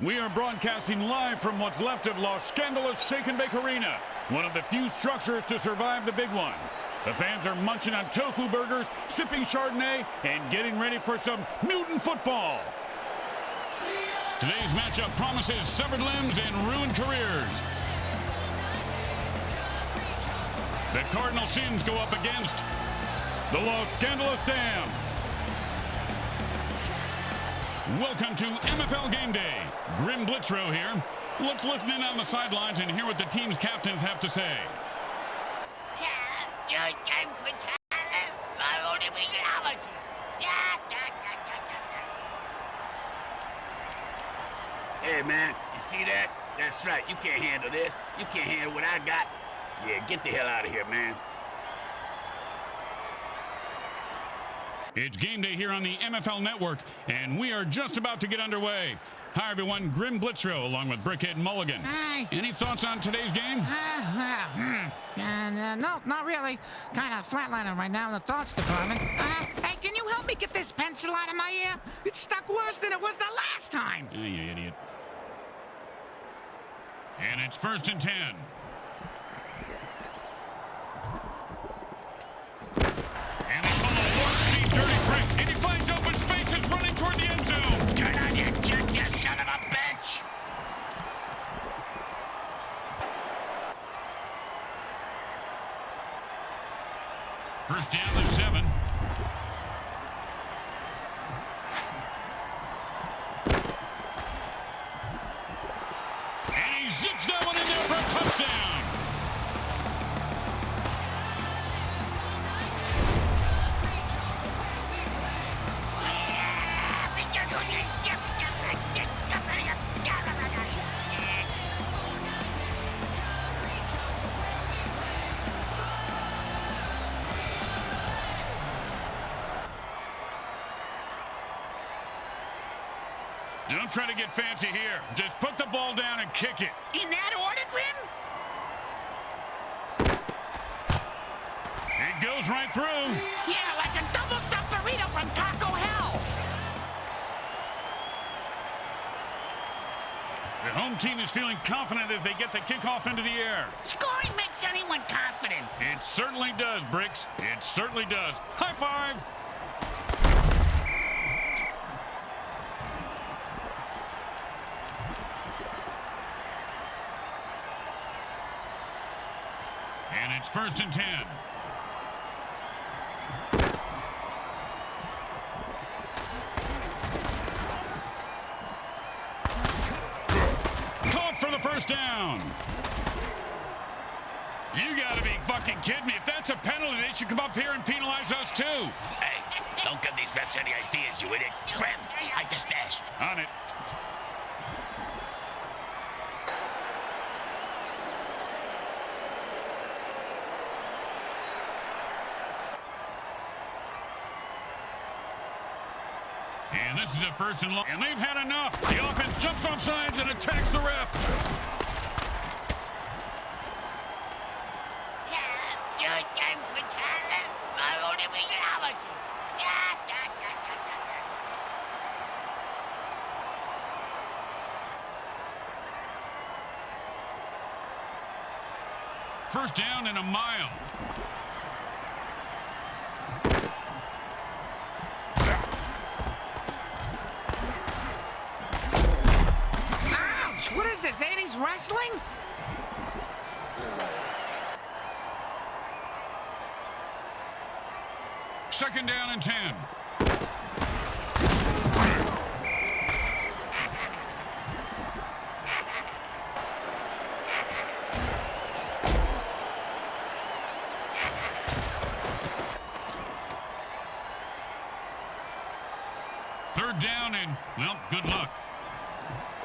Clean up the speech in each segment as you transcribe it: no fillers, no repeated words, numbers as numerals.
We are broadcasting live from what's left of Scandalous Shake and Bake Arena, one of the few structures to survive the big one. The fans are munching on tofu burgers, sipping Chardonnay, and getting ready for some mutant football. Today's matchup promises severed limbs and ruined careers. The Cardinal Sins go up against the Scandalous Dam. Welcome to MFL Game Day. Grim Blitzrow here. Let's listen in on the sidelines and hear what the team's captains have to say. Hey, man, you see that? That's right. You can't handle this. You can't handle what I got. Yeah, get the hell out of here, man. It's game day here on the MFL Network, and we are just about to get underway. Hi, everyone. Grim Blitzrow, along with Brickhead Mulligan. Hi. Any thoughts on today's game? No, not really. Kind of flatlining right now in the thoughts department. Hey, can you help me get this pencil out of my ear? It's stuck worse than it was the last time. Yeah, you idiot. And it's 1st and 10. And they call a warp-speed dirty trick, and he finds open spaces running toward the end zone. Turn on your jet, you son of a bitch! First down to 7. And he zips that one in there for a touchdown. Don't try to get fancy here. Just put the ball down and kick it. In that order, Grim? It goes right through. Yeah, like a double-stuffed burrito from Taco Hell. The home team is feeling confident as they get the kickoff into the air. Scoring makes anyone confident. It certainly does, Bricks. It certainly does. High five. And it's 1st and 10. Caught for the first down. You gotta be fucking kidding me. If that's a penalty, they should come up here and penalize us too. Hey, don't give these refs any ideas, you idiot. Grim, hide the stash. On it. And this is a 1st and long. And they've had enough. The offense jumps off sides and attacks the ref. First down and a mile. Ouch! What is this, 80s wrestling? Second down and 10. Third down and, well, good luck.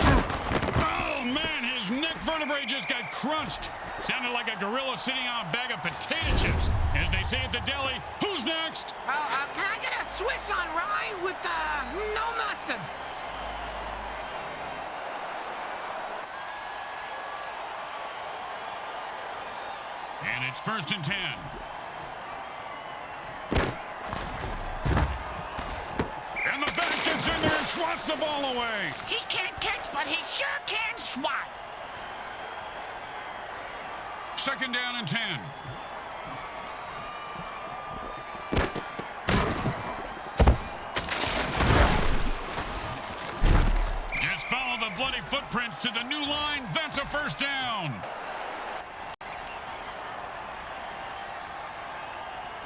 Oh, man, his neck vertebrae just got crunched. Sounded like a gorilla sitting on a bag of potato chips. As they say at the deli, who's next? Can I get a Swiss on rye with, no mustard? And it's 1st and 10. And the back gets in there and swats knocks the ball away. He can't catch, but he sure can swat. 2nd down and 10. Just follow the bloody footprints to the new line. That's a 1st down.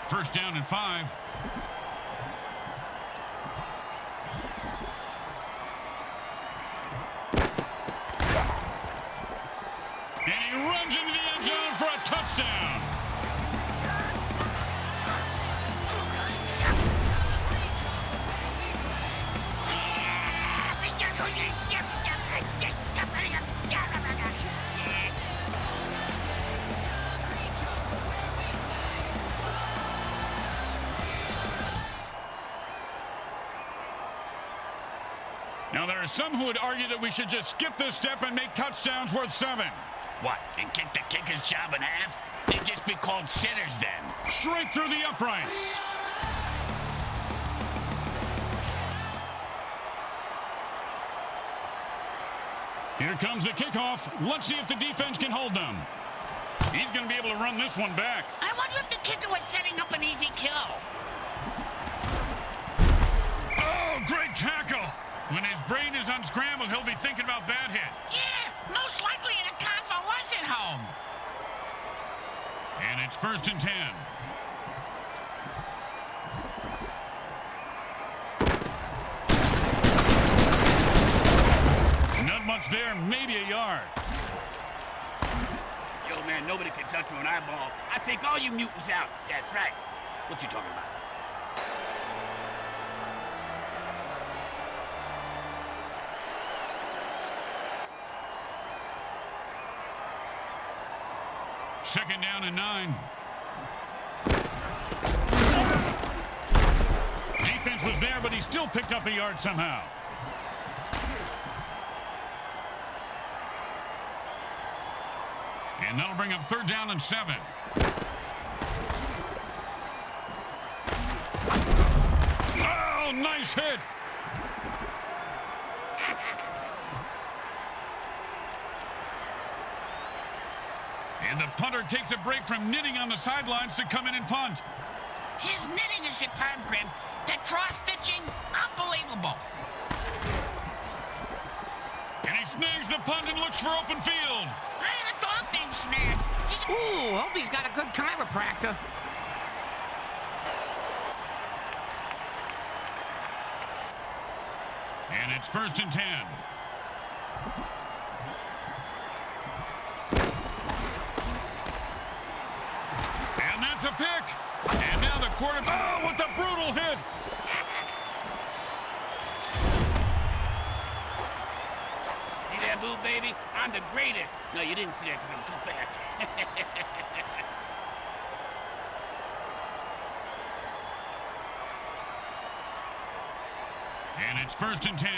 1st down and 5. And he runs into the end zone for a touchdown. Now, there are some who would argue that we should just skip this step and make touchdowns worth 7. What, and kick the kicker's job in half? They'd just be called sinners then. Straight through the uprights. Here comes the kickoff. Let's see if the defense can hold them. He's going to be able to run this one back. I wonder if the kicker was setting up an easy kill. Oh, great tackle. When his brain is unscrambled, he'll be thinking about that hit. Yeah, most likely in a convalescent home. And it's 1st and 10. Not much there, maybe a yard. Yo, man, nobody can touch me when I ball. I take all you mutants out. That's right. What you talking about? Second down and 9. Defense was there, but he still picked up a yard somehow. And that'll bring up 3rd down and 7. Oh, nice hit. And the punter takes a break from knitting on the sidelines to come in and punt. His knitting is superb, Grim. That cross-stitching, unbelievable. And he snags the punt and looks for open field. I had a dog named Snads. Ooh, hope he's got a good chiropractor. And it's 1st and 10. And that's a pick. And now the quarterback. Oh, with the brutal hit. See that move, baby? I'm the greatest. No, you didn't see that because I'm too fast. And it's 1st and 10.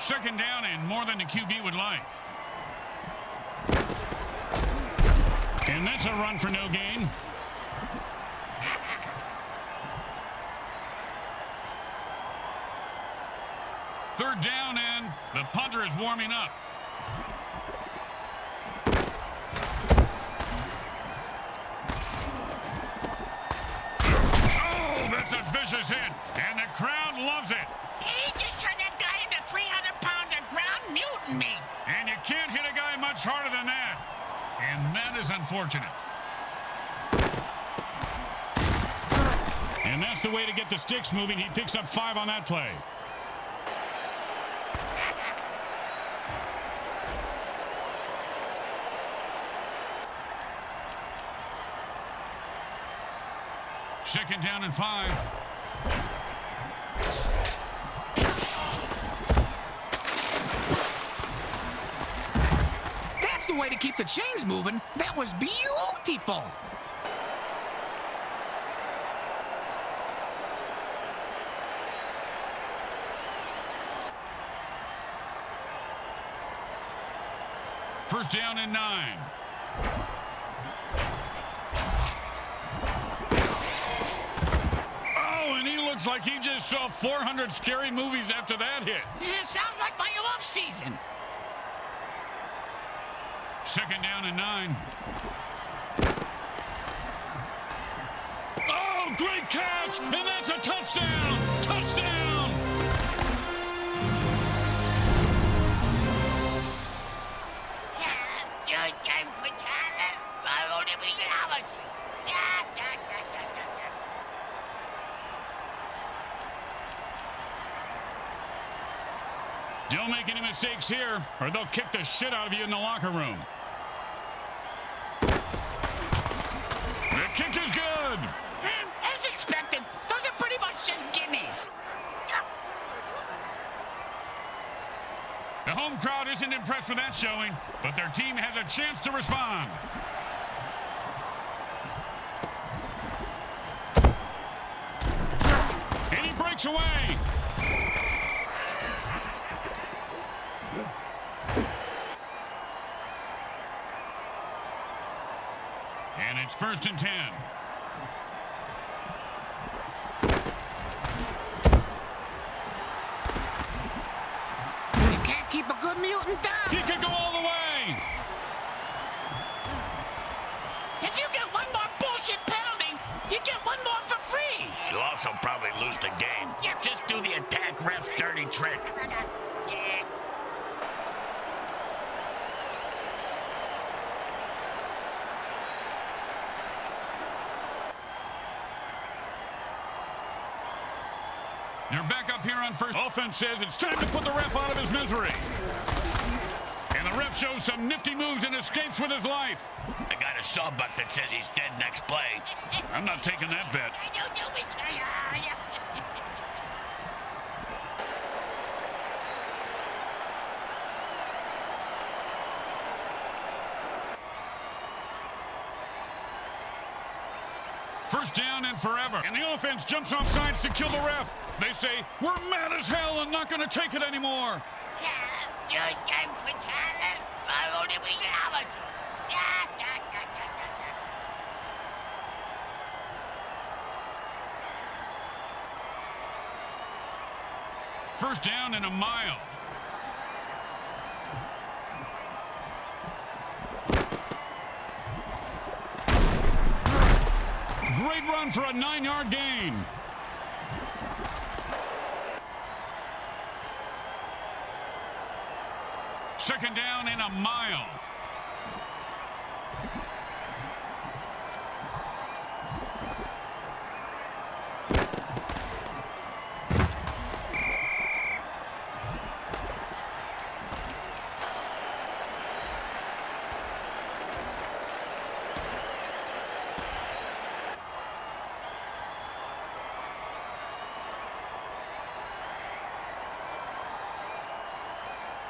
Second down and more than the QB would like. And that's a run for no gain. Third down, and the punter is warming up. Oh, that's a vicious hit, and the crowd loves it. He just turned that guy into 300 pounds of ground mutant meat. And you can't hit a guy much harder than that. And that is unfortunate. And that's the way to get the sticks moving. He picks up 5 on that play. Second down and 5. that's the way to keep the chains moving. That was beautiful. First down and 9. Oh, and he looks like he just saw 400 scary movies after that hit. Yeah, sounds like my off season. Second down and 9. Oh, great catch! And that's a touchdown! Touchdown! Don't make any mistakes here, or they'll kick the shit out of you in the locker room. The kick is good. As expected, those are pretty much just gimmies. The home crowd isn't impressed with that showing, but their team has a chance to respond. And he breaks away. And it's first and 10. You can't keep a good mutant down. He could go all the way. If you get one more bullshit penalty, you get one more for free. You'll also probably lose the game. Just do the attack ref's dirty trick. They're back up here on first. Offense says it's time to put the ref out of his misery. And the ref shows some nifty moves and escapes with his life. I got a sawbuck that says he's dead next play. I'm not taking that bet. First down and forever. And the offense jumps off sides to kill the ref. They say, we're mad as hell and not going to take it anymore. First down and a mile. Great run for a 9-yard gain. Second down and a mile.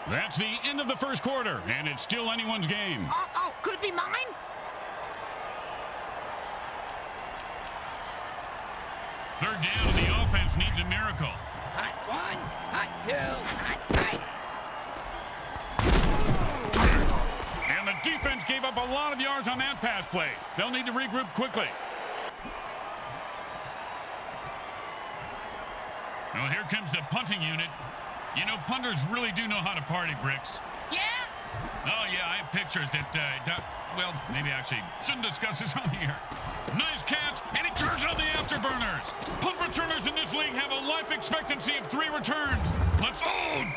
That's the end of the first quarter, and it's still anyone's game. Oh, could it be mine? Third down, and the offense needs a miracle. Hot one, hot two, hot three. And the defense gave up a lot of yards on that pass play. They'll need to regroup quickly. Well, here comes the punting unit. You know, punters really do know how to party, Bricks. Yeah? Oh, yeah, I have pictures that, well, maybe I actually shouldn't discuss this on here. Nice catch, and he turns on the afterburners. Punt returners in this league have a life expectancy of 3 returns.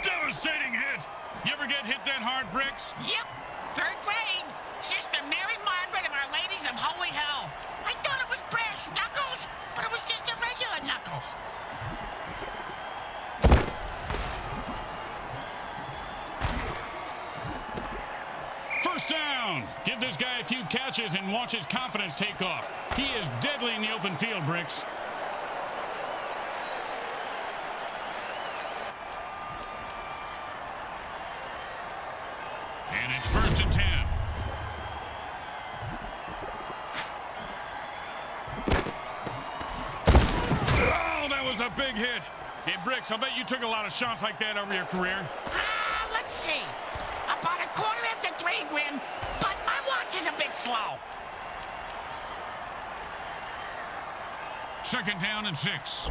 Devastating hit. You ever get hit that hard, Bricks? Yep. 3rd grade. Sister Mary Margaret of Our Ladies of Holy Hell. I thought it was brass knuckles, but it was just a regular knuckles. First down. Give this guy a few catches and watch his confidence take off. He is deadly in the open field, Bricks. And it's first and 10. hit. Hey, Bricks, I'll bet you took a lot of shots like that over your career. Let's see. About a quarter after 3, Grim, but my watch is a bit slow. 2nd down and 6.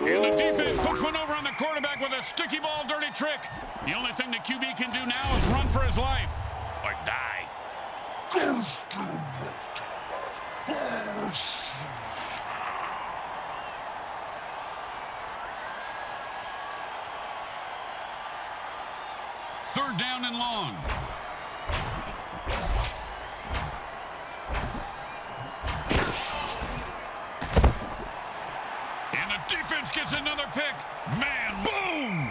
And the defense puts one over on the quarterback with a sticky ball dirty trick. The only thing the QB can do now is run for his life. Or die. Third down and long. And the defense gets another pick. Man, boom!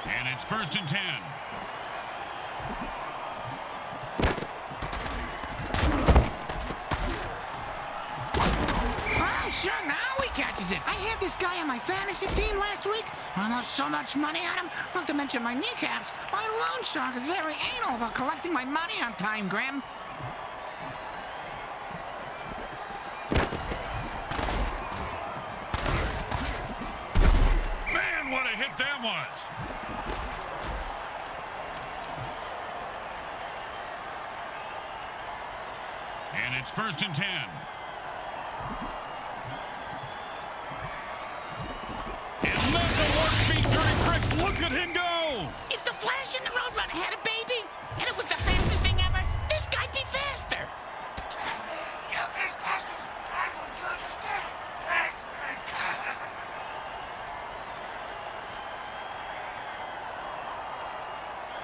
And it's 1st and 10. Sure, now he catches it. I had this guy on my fantasy team last week. I lost so much money on him, not to mention my kneecaps. My loan shark is very anal about collecting my money on time, Graham. Man, what a hit that was. And it's 1st and 10. And let the work speed dirty trick. Look at him go. If the Flash and the Roadrunner had a baby, and it was the fastest thing ever, this guy'd be faster.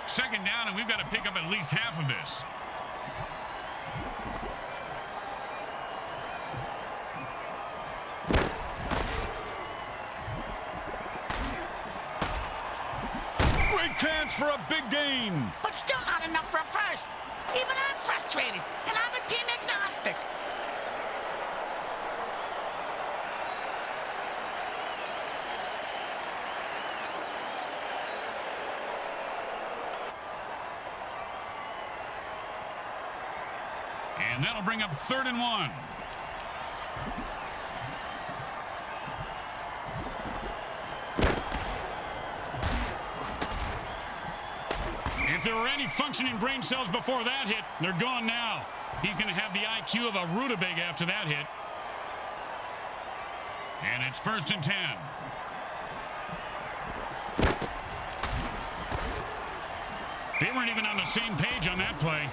Second down, and we've got to pick up at least half of this. Great catch for a big gain. But still not enough for a first. Even I'm frustrated, and I'm a team agnostic. And that'll bring up 3rd and 1. If there were any functioning brain cells before that hit, they're gone now. He's going to have the IQ of a rutabaga after that hit. And it's 1st and 10. They weren't even on the same page on that play.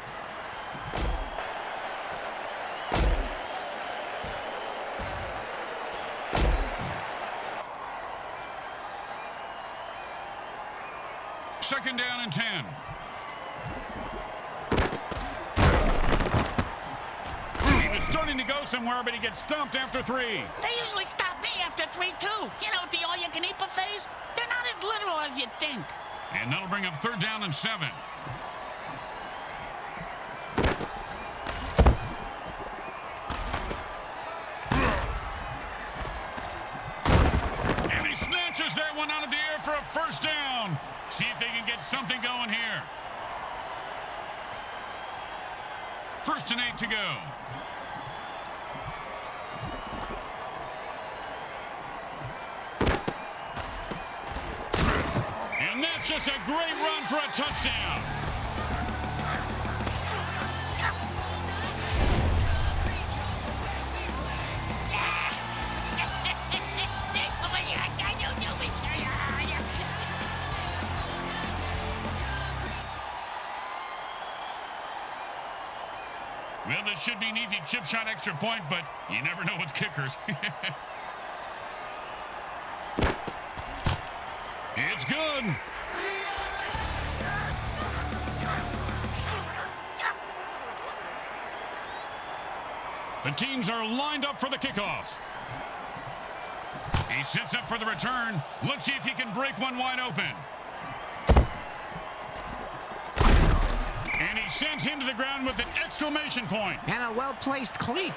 Second down and 10. He was starting to go somewhere, but he gets stumped after 3. They usually stop me after 3, too. You know, at the all-you-can-eat buffets, they're not as literal as you'd think. And that'll bring up 3rd down and 7. And he snatches that one out of the air for a 1st down. See if they can get something going here. 1st and 8 to go. And that's just a great run for a touchdown. Well, this should be an easy chip shot extra point, but you never know with kickers. It's good. The teams are lined up for the kickoff. He sets up for the return. Let's see if he can break one wide open. And he sends him to the ground with an exclamation point. And a well-placed cleat.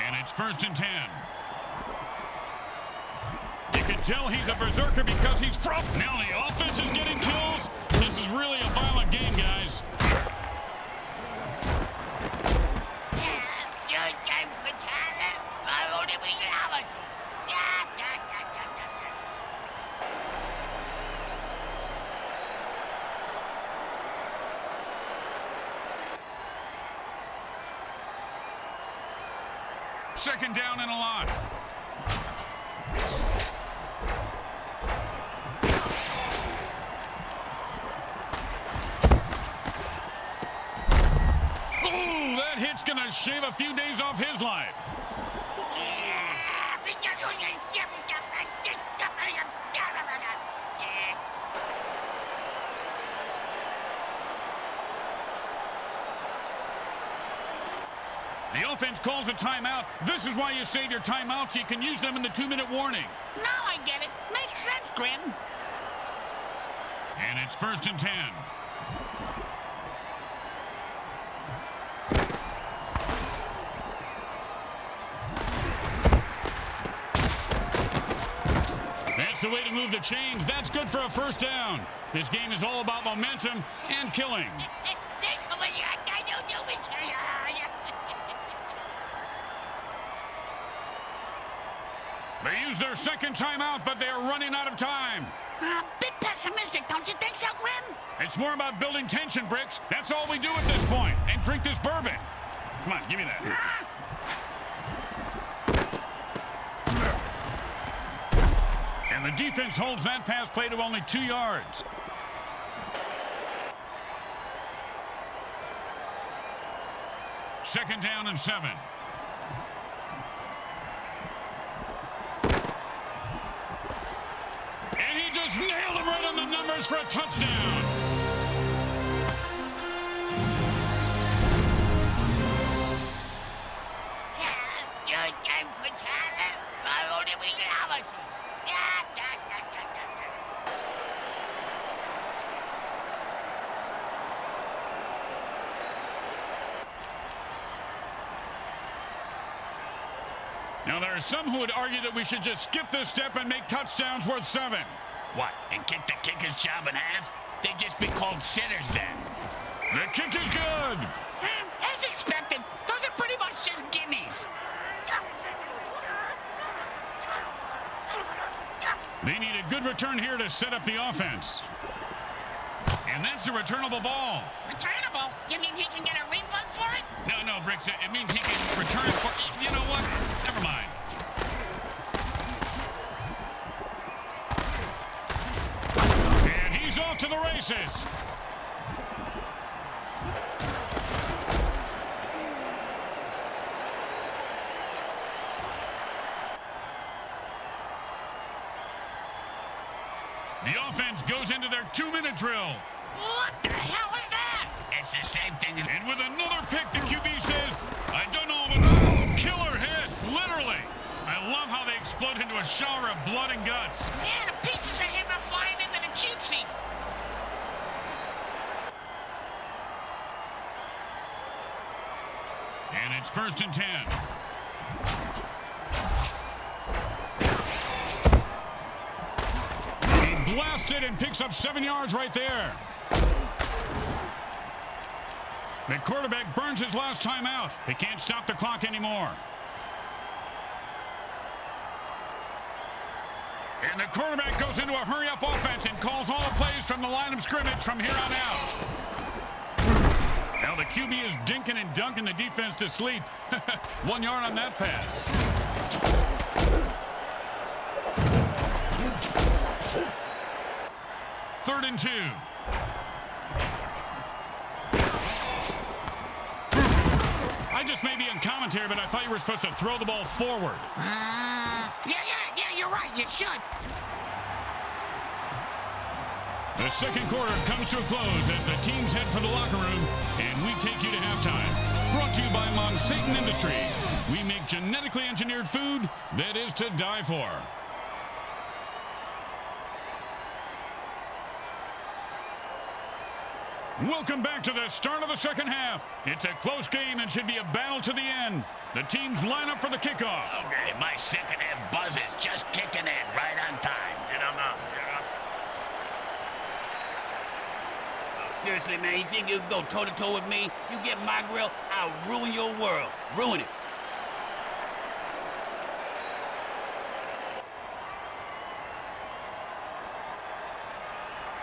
And it's 1st and 10. You can tell he's a berserker because he's from. Now the offense is getting kills. This is really a violent game, guys. Second down and a lot. Ooh, that hit's gonna shave a few days off his life. The offense calls a timeout. This is why you save your timeouts. You can use them in the 2-minute warning. Now I get it. Makes sense, Grim. And it's 1st and 10. That's the way to move the chains. That's good for a 1st down. This game is all about momentum and killing. They use their second timeout, but they are running out of time. A bit pessimistic, don't you think so, Grim? It's more about building tension, Bricks. That's all we do at this point. And drink this bourbon. Come on, give me that. And the defense holds that pass play to only 2 yards. Second down and 7. And he just nailed him right on the numbers for a touchdown. Now, there are some who would argue that we should just skip this step and make touchdowns worth 7. What, and kick the kicker's job in half? They'd just be called sinners then. The kick is good. As expected, those are pretty much just gimmies. They need a good return here to set up the offense. And that's a returnable ball. Returnable? You mean he can get a refund for it? No, Bricks, it means he can return it for... You know what? Never mind. And he's off to the races. The offense goes into their 2-minute drill. What the hell is that? It's the same thing as... And with another pick, the QB says, I don't know, but killer hit, literally. I love how they explode into a shower of blood and guts. Yeah, the pieces of him are flying into the cube seat. And it's 1st and 10. He blasted and picks up 7 yards right there. The quarterback burns his last time out. They can't stop the clock anymore. And the quarterback goes into a hurry-up offense and calls all the plays from the line of scrimmage from here on out. Now the QB is dinking and dunking the defense to sleep. 1 yard on that pass. Third and 2. I just may be in commentary, but I thought you were supposed to throw the ball forward. Yeah, you're right. You should. The second quarter comes to a close as the teams head for the locker room, and we take you to halftime. Brought to you by Monsatan Industries. We make genetically engineered food that is to die for. Welcome back to the start of the second half. It's a close game and should be a battle to the end. The teams line up for the kickoff. Okay, my second half buzz is just kicking in right on time. Oh, seriously, man, you think you can go toe-to-toe with me? You get my grill, I'll ruin your world. Ruin it.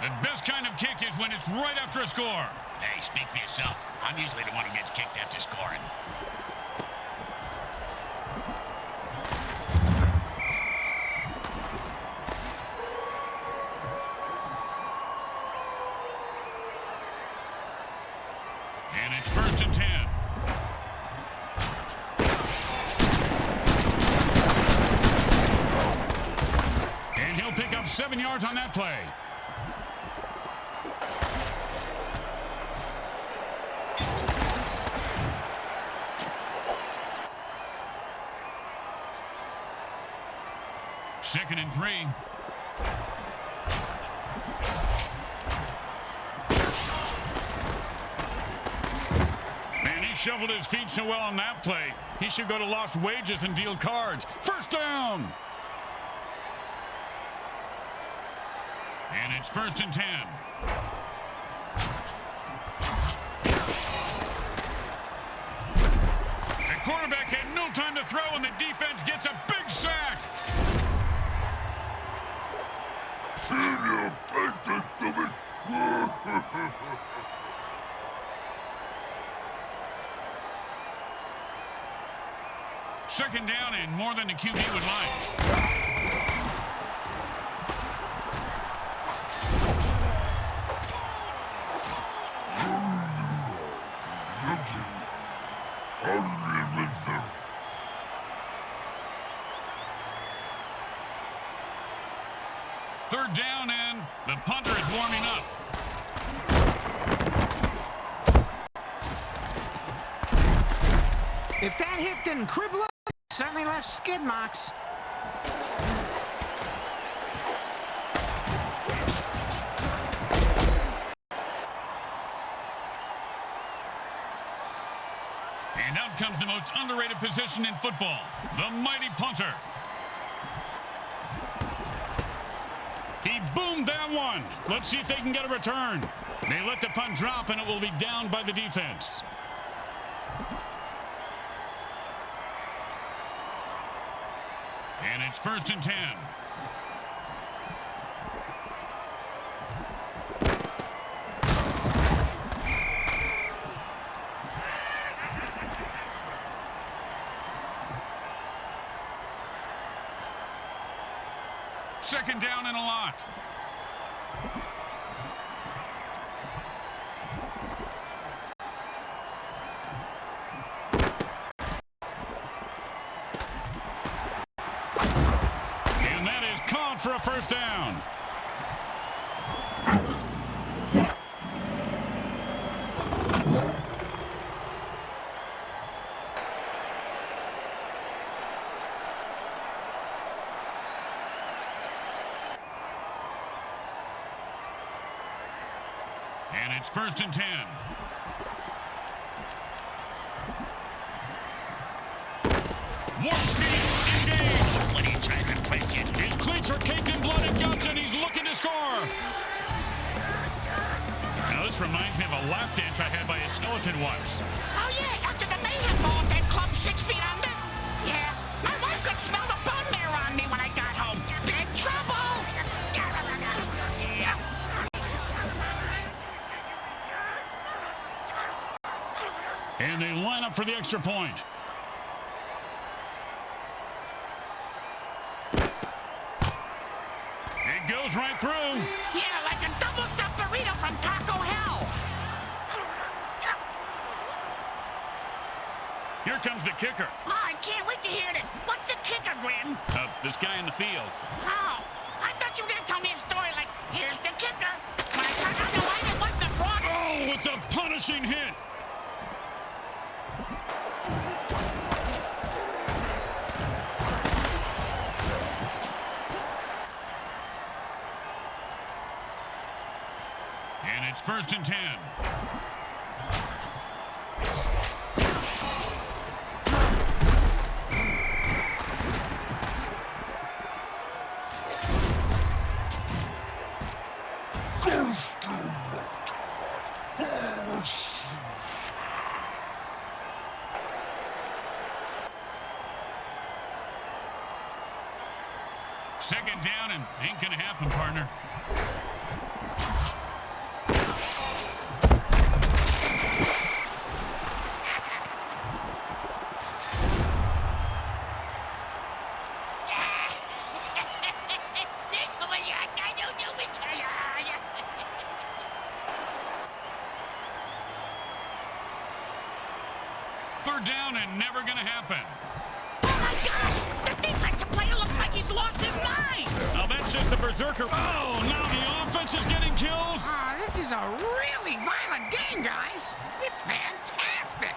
The best kind of kick is when it's right after a score. Hey, speak for yourself. I'm usually the one who gets kicked after scoring. And it's 1st and 10. And he'll pick up 7 yards on that play. Second and 3. And he shoveled his feet so well on that play. He should go to lost wages and deal cards. 1st down. And it's 1st and 10. The quarterback had no time to throw, and the defense gets a big sack. Second down and more than the QB would like. Third down, and the punter is warming up. If that hit didn't cripple him, it certainly left skid marks. And out comes the most underrated position in football, the mighty punter. He boomed that one. Let's see if they can get a return. They let the punt drop, and it will be down by the defense. And it's 1st and 10. Second down and a lot. And that is caught for a 1st down. And it's 1st and 10. Warp speed, engage. What are you trying to impress you? His cleats are caked in blood and guts, and he's looking to score. Now, this reminds me of a lap dance I had by a skeleton once. Oh, yeah, after the mayhem ball at that club 6 feet under. Yeah, my wife could smell the bone marrow on me when I got home. Big trouble. And they line up for the extra point. It goes right through. Yeah, like a double-stuffed burrito from Taco Hell. Here comes the kicker. Oh, I can't wait to hear this. What's the kicker, Grim? This guy in the field. Oh, I thought you were going to tell me a story like, here's the kicker. When I turned on the light, it was the broad. Oh, with the punishing hit. And And it's 1st and 10. Second down and ain't gonna happen, partner. Third down and never gonna happen. Oh my gosh! The defensive player looks like he's lost his mind! Now that's just the berserker. Oh, now the offense is getting kills. Oh, this is a really violent game, guys. It's fantastic.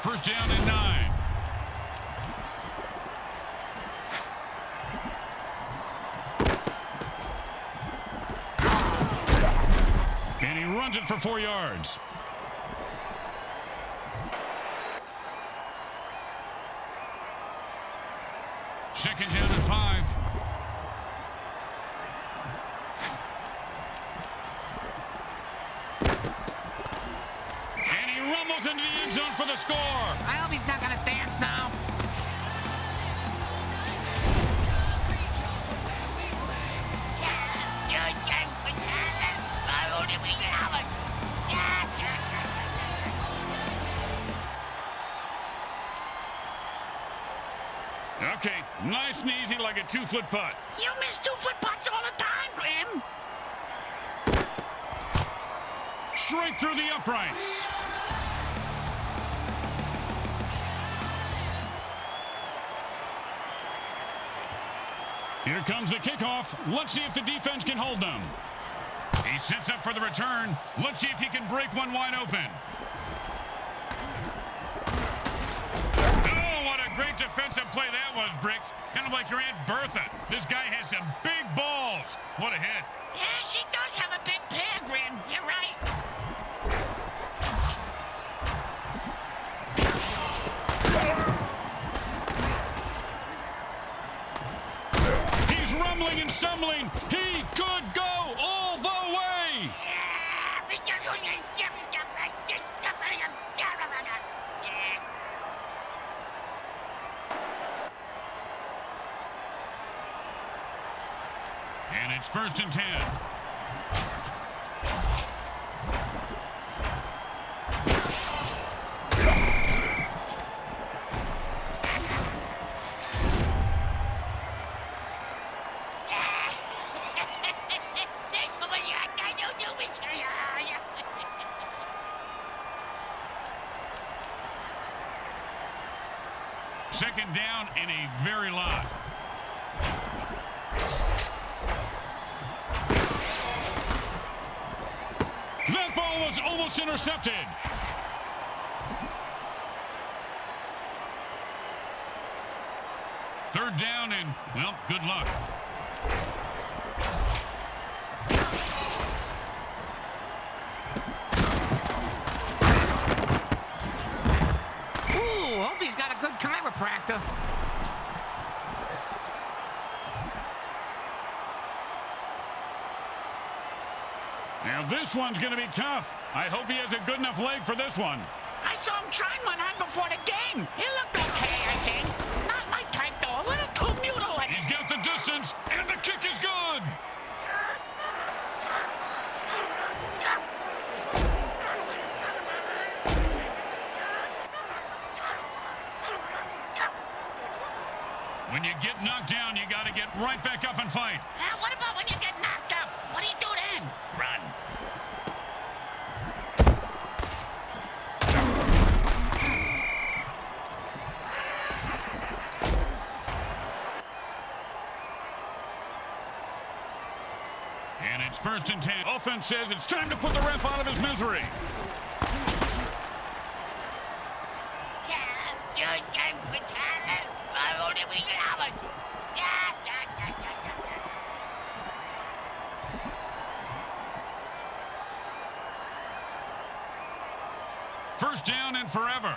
First down and 9. And he runs it for 4 yards. Second down and 5. And he rumbles into the end zone for the score. I hope he's not gonna dance now. Okay, nice and easy like a 2-foot putt. You miss 2-foot putts all the time, Grim. Straight through the uprights. Here comes the kickoff. Let's see if the defense can hold them. He sets up for the return. Let's see if he can break one wide open. Oh, what a great defensive play that was, Bricks. Kind of like your Aunt Bertha. This guy has some big balls. What a hit. Yeah, she does have a big pair, Grim. You're right. He's rumbling and stumbling. He could go all the way. And it's 1st and 10. Second down and a very lot. That ball was almost intercepted. Third down and, well, good luck. Ooh, hope he's got a good chiropractor. Now this one's going to be tough. I hope he has a good enough leg for this one. I saw him trying one on before the game. He looked okay, I think. Not my type, though. A little too mutilated. He's got the distance, and the kick is good. When you get knocked down, you got to get right back up and fight. What about when you get knocked out? What do you do then? Run. And it's 1st and 10. Offense says it's time to put the ref out of his misery. First down and forever.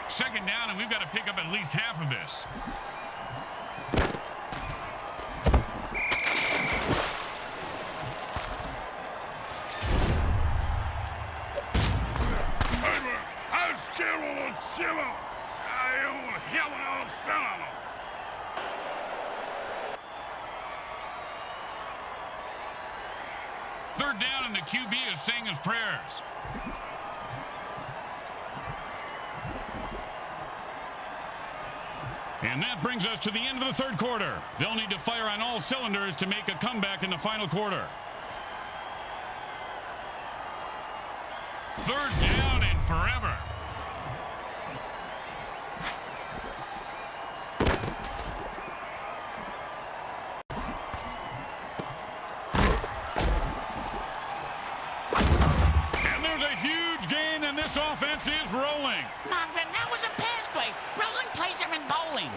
Second down, and we've got to pick up at least half of this. Third down, and the QB is saying his prayers. And that brings us to the end of the third quarter. They'll need to fire on all cylinders to make a comeback in the final quarter. Third down and forever. And there's a huge gain, and this offense is rolling. Marvin, that was a pass play. Rolling plays are in bowling.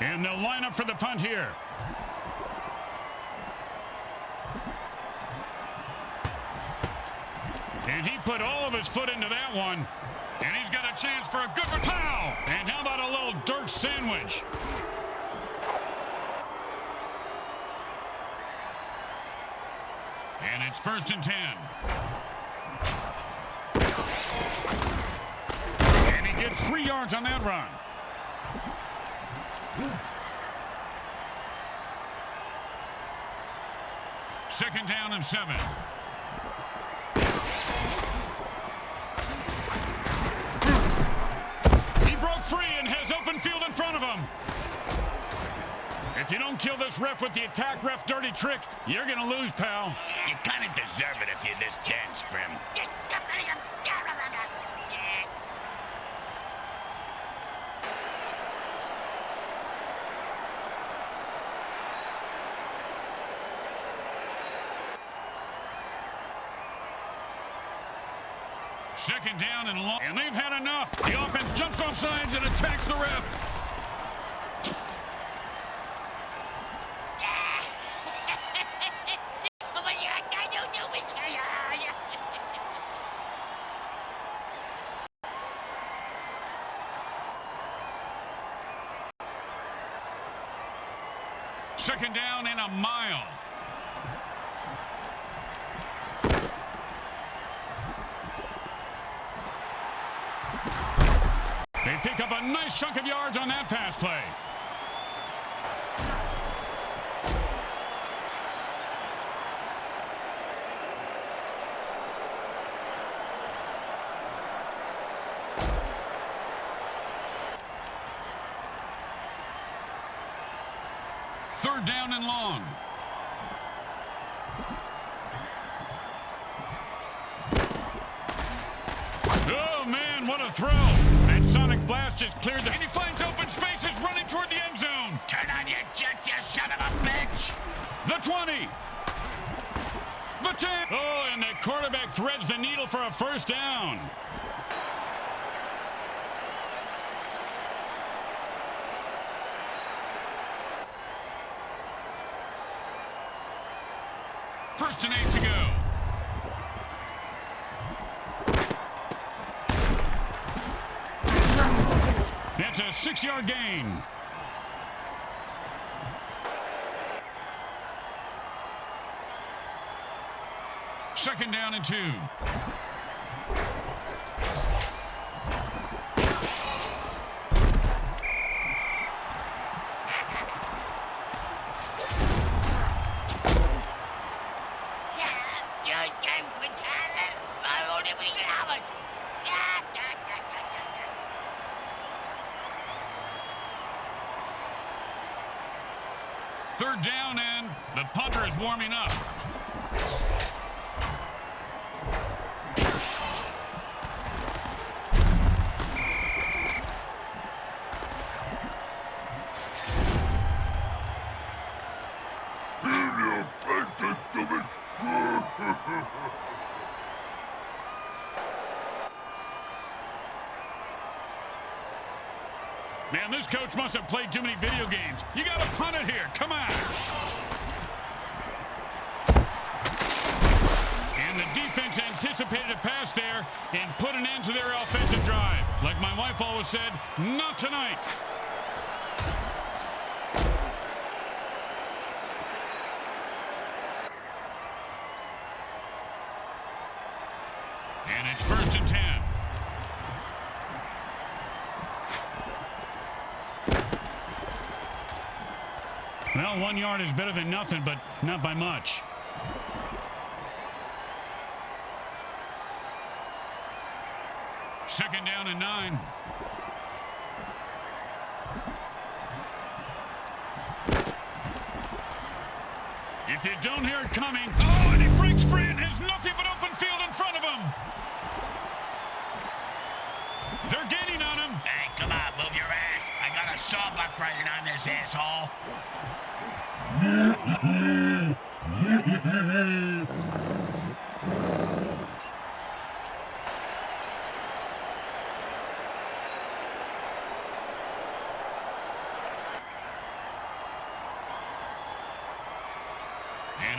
And they'll line up for the punt here. And he put all of his foot into that one. And he's got a chance for a good pow. And how about a little dirt sandwich? And it's 1st and 10. And he gets 3 yards on that run. Second down and 7. He broke free and has open field in front of him. If you don't kill this ref with the attack ref dirty trick, you're going to lose, pal. You kind of deserve it if you're this dense, Grim. Second down and long, and they've had enough. The offense jumps off sides and attacks the ref. Second down and a mile. They pick up a nice chunk of yards on that pass play. Third down and long. Oh, man, what a throw. That sonic blast just cleared the... And he finds open spaces running toward the end zone. Turn on your jets, you son of a bitch! The 20. The 10. Oh, and the quarterback threads the needle for a first down. First and 8 to go. That's a 6-yard gain. Second down and 2. Third down, and the punter is warming up. Man, this coach must have played too many video games. You got to punt it here. Come on. And the defense anticipated a pass there and put an end to their offensive drive. Like my wife always said, not tonight. And it's 1st and 10. Well, 1 yard is better than nothing, but not by much. Second down and 9. If you don't hear it coming, oh, and he breaks free and has nothing but open field in front of him. They're gaining on him. Hey, come on, move your ass. I got a sawbuck riding on this asshole. And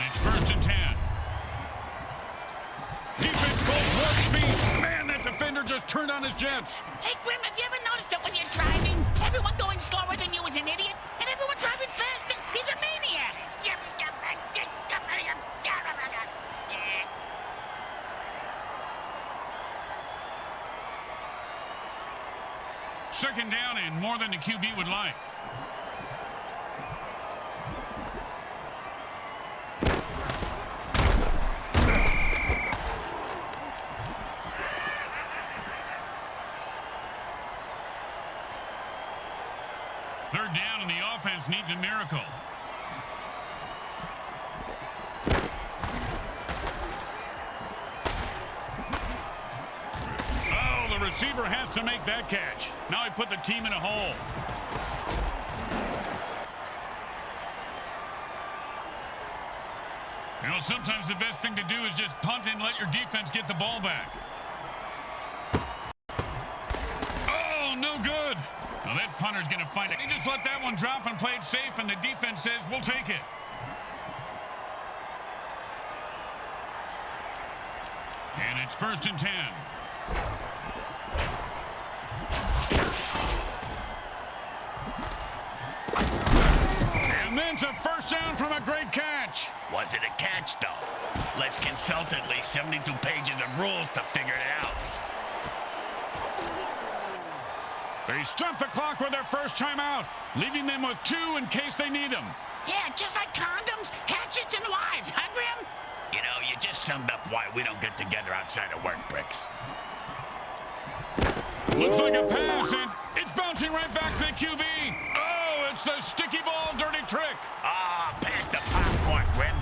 it's 1st and 10. Defense goes warp speed. Man, that defender just turned on his jets. Hey, Grim, have you ever noticed that when you're driving, everyone going slower than you is an idiot, and everyone driving faster is a maniac? Second down and more than the QB would like. Third down, and the offense needs a miracle. Oh, the receiver has to make that catch. Now he put the team in a hole. You know, sometimes the best thing to do is just punt and let your defense get the ball back. Oh, no good. Now that punter's going to find it. He just let that one drop and played safe, and the defense says, we'll take it. And it's 1st and 10. And then it's a first down from a great catch. Was it a catch, though? Let's consult at least 72 pages of rules to figure it out. They stop the clock with their first timeout, leaving them with 2 in case they need them. Yeah, just like condoms, hatchets, and wives, huh, Grim? You know, you just summed up why we don't get together outside of work, Bricks. Looks like a pass, and it's bouncing right back to the QB. Oh, it's the sticky ball dirty trick. Ah, pass the popcorn, Grim.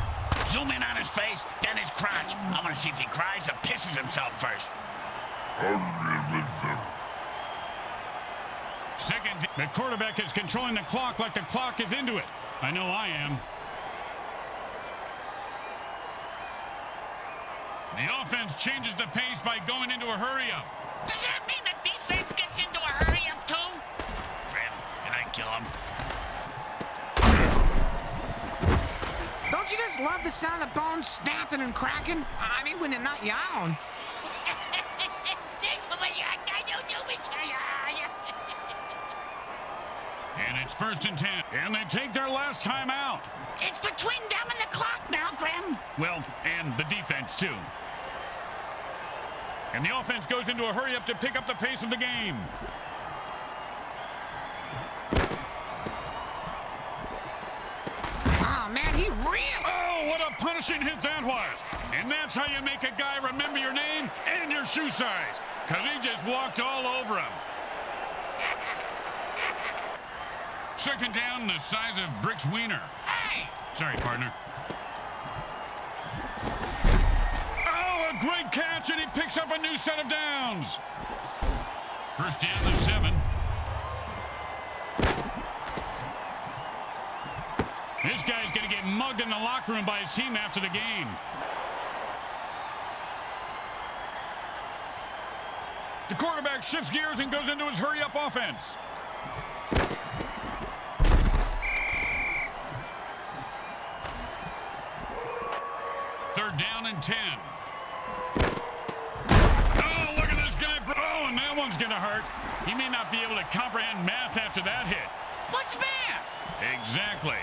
Zoom in on his face, then his crotch. I want to see if he cries or pisses himself first. Second, the quarterback is controlling the clock like the clock is into it. I know I am. The offense changes the pace by going into a hurry-up. Does that mean the defense gets into a hurry-up, too? Grim, can I kill him? Don't you just love the sound of bones snapping and cracking? I mean, when they're not yawn. And it's 1st and 10. And they take their last time out. It's between them and the clock now, Grim. Well, and the defense, too. And the offense goes into a hurry-up to pick up the pace of the game. Oh, man, he really... Oh, what a punishing hit that was. And that's how you make a guy remember your name and your shoe size. Because he just walked all over him. Second down, the size of Brick's wiener. Ah, Hey! Sorry, partner. Oh, a great catch, and he picks up a new set of downs. First down to 7. This guy's going to get mugged in the locker room by his team after the game. The quarterback shifts gears and goes into his hurry-up offense. Third down and 10. Oh, look at this guy. Oh, and that one's going to hurt. He may not be able to comprehend math after that hit. What's math? Exactly.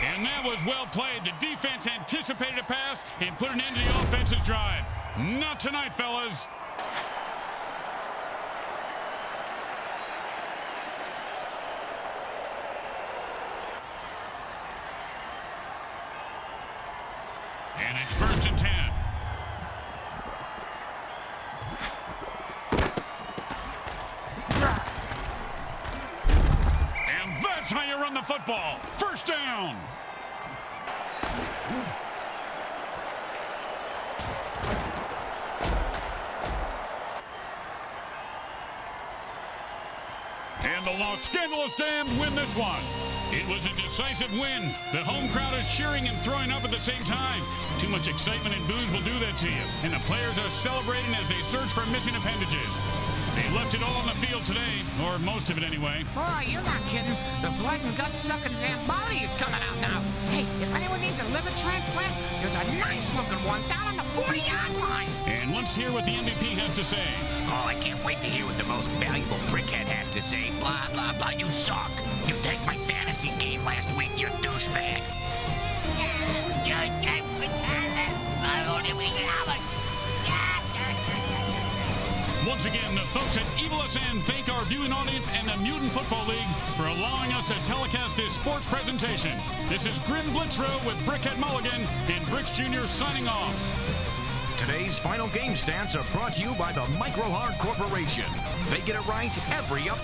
And that was well played. The defense anticipated a pass and put an end to the offense's drive. Not tonight, fellas. And it's first and 10. And that's how you run the football. First down. And the Los Scandalous Damned win this one. It was a decisive win. The home crowd is cheering and throwing up at the same time. Too much excitement and booze will do that to you. And the players are celebrating as they search for missing appendages. They left it all on the field today, or most of it anyway. Boy, you're not kidding. The blood and gut-sucking Zamboni is coming out now. Hey, if anyone needs a liver transplant, there's a nice-looking one down on the 40-yard line. And let's hear what the MVP has to say. Oh, I can't wait to hear what the most valuable brickhead has to say. Blah, blah, blah. You suck. You tanked my fantasy game last week, you douchebag. Once again, the folks at Evil SN thank our viewing audience and the Mutant Football League for allowing us to telecast this sports presentation. This is Grim Blitzrow with Brickhead Mulligan and Bricks Jr. signing off. Today's final game stats are brought to you by the Micro Hard Corporation. They get it right every up.